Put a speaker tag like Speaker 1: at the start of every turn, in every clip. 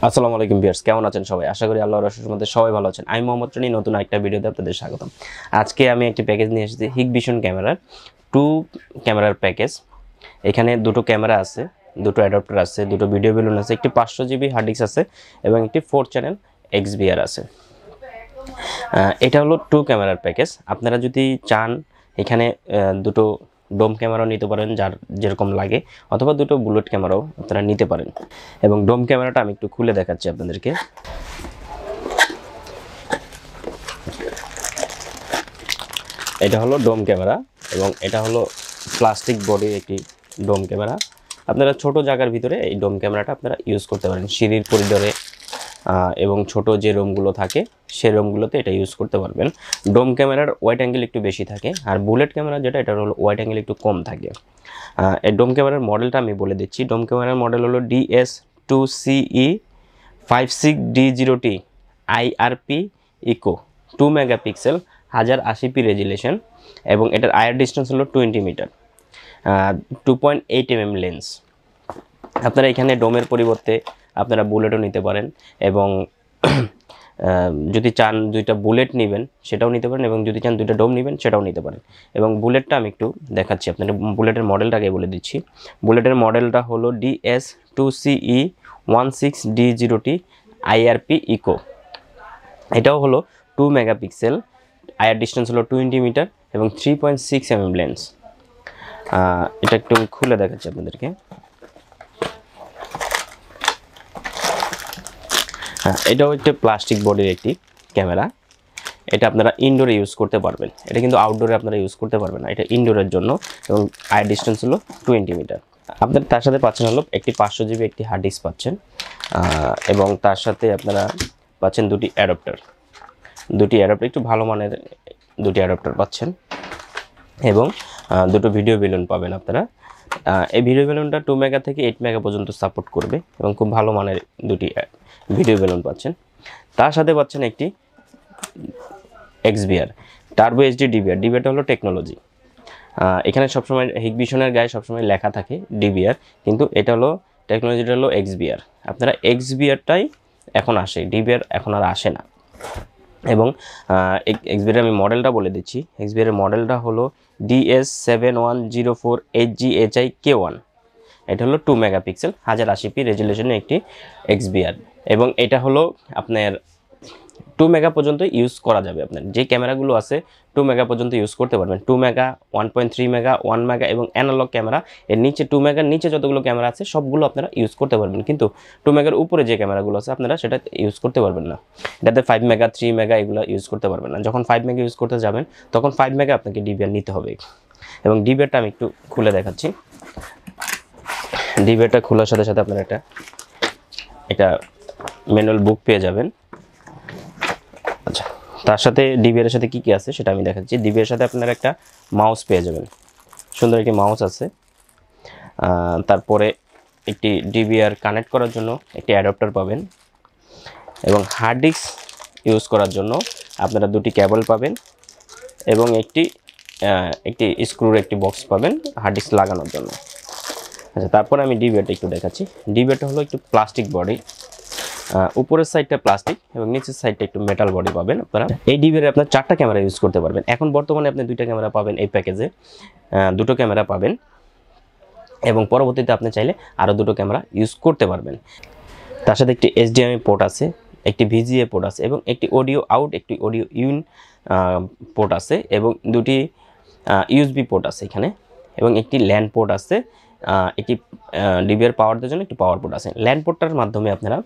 Speaker 1: আসসালামু আলাইকুম ভিউয়ার্স, কেমন আছেন সবাই? আশা করি আল্লাহর রহমতের মধ্যে সবাই ভালো আছেন। আমি মোহাম্মদ রনি, নতুন একটা ভিডিওতে আপনাদের স্বাগতম। আজকে আমি একটি প্যাকেজ নিয়ে এসেছি, হিকভিশন ক্যামেরার 2 ক্যামেরার প্যাকেজ। এখানে দুটো ক্যামেরা আছে, দুটো অ্যাডাপ্টার আছে, দুটো ভিডিও বেলুন আছে, একটি 500 জিবি হার্ড ডিস্ক আছে এবং একটি 4 চ্যানেল XBR আছে। এটা হলো 2 ক্যামেরার প্যাকেজ। আপনারা যদি চান এখানে দুটো ডোম ক্যামেরাও নিতে পারেন, যার যেরকম লাগে, অথবা দুটো বুলেট ক্যামেরাও আপনারা নিতে পারেন। এবং ডোম ক্যামেরাটা আমি একটু খুলে দেখাচ্ছি আপনাদেরকে। এটা হলো ডোম ক্যামেরা এবং এটা হলো প্লাস্টিক বডির একটি ডোম ক্যামেরা। আপনারা ছোট জায়গার ভিতরে এই ডোম ক্যামেরাটা আপনারা ইউজ করতে পারেন, সিঁড়ির করিডোরে এবং ছোট যে রুমগুলো থাকে সেই রুমগুলোতে এটা ইউজ করতে পারবেন। ডোম ক্যামেরার ওয়াইড অ্যাঙ্গেল একটু বেশি থাকে, আর বুলেট ক্যামেরা যেটা, এটা হলো ওয়াইড অ্যাঙ্গেল একটু কম থাকে। এই ডোম ক্যামেরার মডেলটা আমি বলে দিচ্ছি। ডোম ক্যামেরার মডেল হলো DS2CE 56D0T IRP eco, 2 megapixel, 1080p resolution এবং এটার আয়ার ডিস্টেন্স হলো 20 মিটার, 2.8 mm লেন্স। আপনারা এখানে ডোমের পরিবর্তে আপনারা বুলেটও নিতে পারেন এবং যদি চান দুইটা বুলেট নেবেন সেটাও নিতে পারেন, এবং যদি চান দুইটা ডোম নেবেন সেটাও নিতে পারেন। এবং বুলেটটা আমি একটু দেখাচ্ছি আপনাদের, বুলেটের মডেলটাকে বলে দিচ্ছি। বুলেটের মডেলটা হলো DS2CE 16D0T IRP ইকো। এটাও হলো 2 মেগাপিক্সেল, আয়ার ডিস্টেন্স হলো 20 মিটার এবং 3.6 mm লেন্স। এটা একটু খুলে দেখাচ্ছি আপনাদেরকে। এটাও একটা প্লাস্টিক বডির একটি ক্যামেরা। এটা আপনারা ইনডোরে ইউজ করতে পারবেন, এটা কিন্তু আউটডোরে আপনারা ইউজ করতে পারবেন না, এটা ইনডোরের জন্য। এবং আয়ার ডিস্টেন্স হলো 20 মিটার। আপনারা তার সাথে পাচ্ছেন হলো একটি 500 জিবি একটি হার্ড ডিস্ক পাচ্ছেন, এবং তার সাথে আপনারা পাচ্ছেন দুটি অ্যাডাপ্টার, একটু ভালো মানের দুটি অ্যাডাপ্টার পাচ্ছেন, এবং দুটো ভিডিও বেলুন পাবেন আপনারা। এই ভিডিও বেলুনটা 2 মেগা থেকে 8 মেগা পর্যন্ত সাপোর্ট করবে এবং খুব ভালো মানের দুটি ভিডিও বেলুন পাচ্ছেন। তার সাথে পাচ্ছেন একটি XBR টার্বো HD ডিবিআরটা হলো টেকনোলজি। এখানে সবসময় হিকভিশনের গায়ে সবসময় লেখা থাকে ডিবিআর, কিন্তু এটা হলো টেকনোলজিটা হলো XBR। আপনারা XBRটাই এখন আসে, ডিবিআর এখন আর আসে না। এবং XBR আমি মডেলটা বলে দিচ্ছি। XBR মডেলটা হলো DS7104HGHI-K1। এটা হলো 2 মেগাপিক্সেল, 1080p রেজুলেশনের একটি XBR, এবং এটা হলো আপনার 2 মেগা পর্যন্ত ইউজ করা যাবে। আপনার যে ক্যামেরাগুলো আছে 2 মেগা পর্যন্ত ইউজ করতে পারবেন। 2 মেগা, 1.3 মেগা, 1 মেগা এবং অ্যানালগ ক্যামেরা, এর নিচে 2 মেগার নিচে যতগুলো ক্যামেরা আছে সবগুলো আপনারা ইউজ করতে পারবেন, কিন্তু 2 মেগার উপরে যে ক্যামেরাগুলো আছে আপনারা সেটা ইউজ করতে পারবেন না। এটাতে 5 মেগা, 3 মেগা এগুলো ইউজ করতে পারবেন না। যখন 5 মেগা ইউজ করতে যাবেন তখন 5 মেগা আপনাকে ডিবিআর নিতে হবে। এবং ডিবিআরটা আমি একটু খুলে দেখাচ্ছি। ডিবিআরটা খোলার সাথে সাথে আপনারা এটা ম্যানুয়াল বুক পেয়ে যাবেন। আচ্ছা, তার সাথে ডিবিআর এর সাথে কি কি আছে সেটা আমি দেখাচ্ছি। ডিবিআর এর সাথে আপনারা একটা মাউস পেয়ে যাবেন, সুন্দর একটি মাউস আছে। তারপরে একটি ডিবিআর কানেক্ট করার জন্য একটি অ্যাডাপ্টার পাবেন, এবং হার্ড ডিস্ক ইউজ করার জন্য আপনারা দুটি কেবল পাবেন এবং একটি স্ক্রুর একটি বক্স পাবেন হার্ড ডিস্ক লাগানোর জন্য। আচ্ছা, তারপরে আমি ডিবিআরটা একটু দেখাচ্ছি। ডিবিআরটা হলো একটু প্লাস্টিক বডি, উপরের সাইডটা প্লাস্টিক এবং নিচের সাইডটা একটু মেটাল বডি পাবেন আপনারা। এই ডিবিআর আপনার 4টা ক্যামেরা ইউজ করতে পারবেন। এখন বর্তমানে আপনি 2টা ক্যামেরা পাবেন এই প্যাকেজে, 2টো ক্যামেরা পাবেন, এবং পরবর্তীতে আপনি চাইলে আরও 2টো ক্যামেরা ইউজ করতে পারবেন। তার সাথে একটি HDMI পোর্ট আছে, একটি VGA পোর্ট আছে, এবং একটি অডিও আউট, একটি অডিও ইন পোর্ট আছে, এবং দুটি USB পোর্ট আছে এখানে, এবং একটি ল্যান পোর্ট আছে, একটি ডিবিআর পাওয়ার দেওয়ার জন্য একটি পাওয়ার পোর্ট আছে। ল্যান পোর্টটার মাধ্যমে আপনারা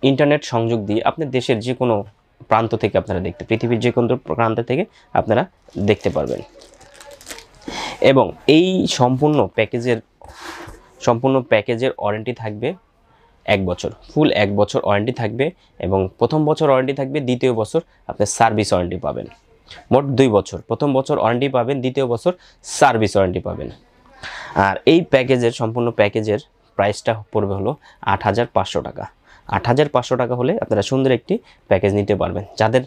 Speaker 1: ইন্টারনেট সংযোগ দিয়ে আপনি দেশের যে কোনো প্রান্ত থেকে আপনারা পৃথিবীর যে কোনো প্রান্ত থেকে আপনারা দেখতে পারবেন। এবং এই সম্পূর্ণ প্যাকেজের ওয়ারেন্টি থাকবে 1 বছর, ফুল 1 বছর ওয়ারেন্টি থাকবে, এবং প্রথম বছর ওয়ারেন্টি থাকবে, দ্বিতীয় বছর আপনি সার্ভিস ওয়ারেন্টি পাবেন। মোট 2 বছর, প্রথম বছর ওয়ারেন্টি পাবেন, দ্বিতীয় বছর সার্ভিস ওয়ারেন্টি পাবেন। আর এই সম্পূর্ণ প্যাকেজের প্রাইসটা পড়বে হলো 8,500 টাকা। 8,500 টাকা হলে আপনারা সুন্দর একটি প্যাকেজ নিতে পারবেন। যাদের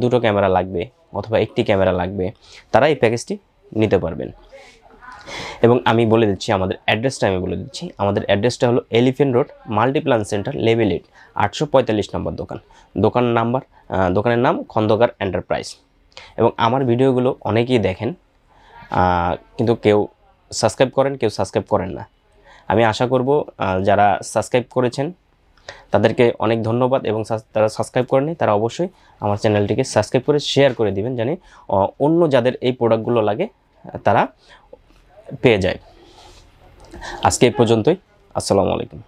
Speaker 1: 2টো ক্যামেরা লাগবে অথবা একটি ক্যামেরা লাগবে তারা এই প্যাকেজটি নিতে পারবেন। এবং আমি বলে দিচ্ছি আমাদের অ্যাড্রেসটা, আমাদের অ্যাড্রেসটা হলো elephant road, Multiplan centre, level 8, 845 নম্বর দোকান। দোকানের নাম খন্দকার এন্টারপ্রাইজ। এবং আমার ভিডিওগুলো অনেকেই দেখেন, কিন্তু কেউ সাবস্ক্রাইব করেন, কেউ সাবস্ক্রাইব করেন না। আমি আশা করব যারা সাবস্ক্রাইব করেছেন তাদেরকে অনেক ধন্যবাদ, এবং তারা সাবস্ক্রাইব করেনি তারা অবশ্যই আমার চ্যানেলটিকে সাবস্ক্রাইব করে শেয়ার করে দিবেন, জানি অন্য যাদের এই প্রোডাক্টগুলো লাগে তারা পেয়ে যায়। আজকে এই পর্যন্তই। আসসালামু আলাইকুম।